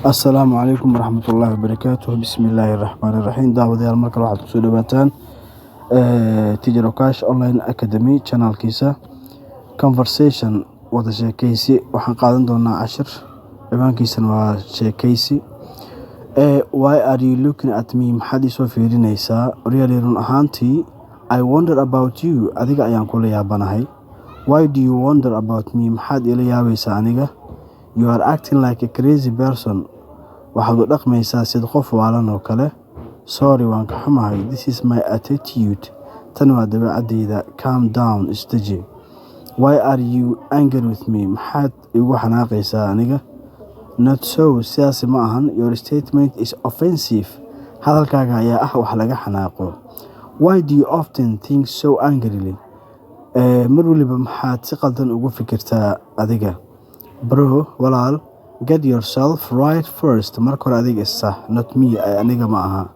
Assalaamu calaykum waraxmatullaahi wabarakaatuh. Bismillaahi raxmaani raxiim. Daawadayaal marka waxaad kusoo dhawaataan Teacher Okash Online Academy channelkiisa Conversation wada sheekaysi. Waxaan qaadan doonaa cashir ciwaankiisana waa sheekaysi. Why are you looking at me? Maxaad isoo fiirinaysaa? Really run ahaantii I wonder about you. Adiga ayaan kula yaabanahay. Why do you wonder about me? Maxaad ila yaabaysaa aniga? You are acting like a crazy person. Waxaad u dhaqmaysaa sida qof waalan oo kale. Sorry, waan ka xumahay. This is my attitude. Tan waa dabeecadeyda. Calm down, istaji. Why are you angry with me? Maxaad igu xanaaqaysaa aniga? Not so, sidaasi ma ahan. Your statement is offensive. Hadalkaaga ayaa ah wax laga xanaaqo. Why do you often think so angrily? Mar waliba maxaad si qaldan ugu fikirtaa adiga? Bro, walaal, get yourself right first. Marka hore adiga is not me, aniga ma aha.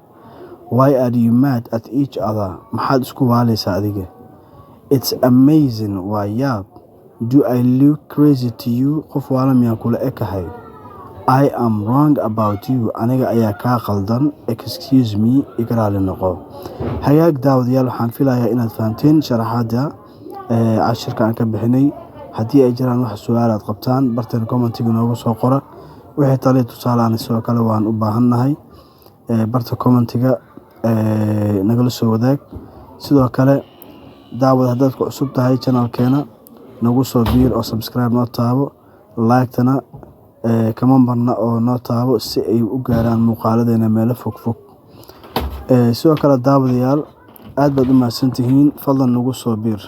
Why are you mad at each other? Maxaad isku waalaysaa adiga? It's amazing, waa yaab. Do I look crazy to you? Qof waalan miyaan kula ekahay? I am wrong about you. Aniga ayaa kaa qaldan. Excuse me, iga raali noqo. Hagaag daawadayaal, waxaan filayaa inaad fahanteen sharaxaada cashirka aan ka bixinay. Haddii ay jiraan wax su'aal aad qabtaan bartan commentiga noogu soo qora. Wixii talo tusaale aan sidoo kale waan u baahannahay. Barta commentiga nagala soo wadaag. Sidoo kale daawad haddaad ku cusub tahay channelkeena nagu soo biir oo subscribe noo taabo, like-tana kama marna oo noo taabo si ay u gaaraan muuqaaladeena meelo fog. Sidoo kale daawadayaal aad baad u mahadsantihiin. Fadlan nagu soo biir.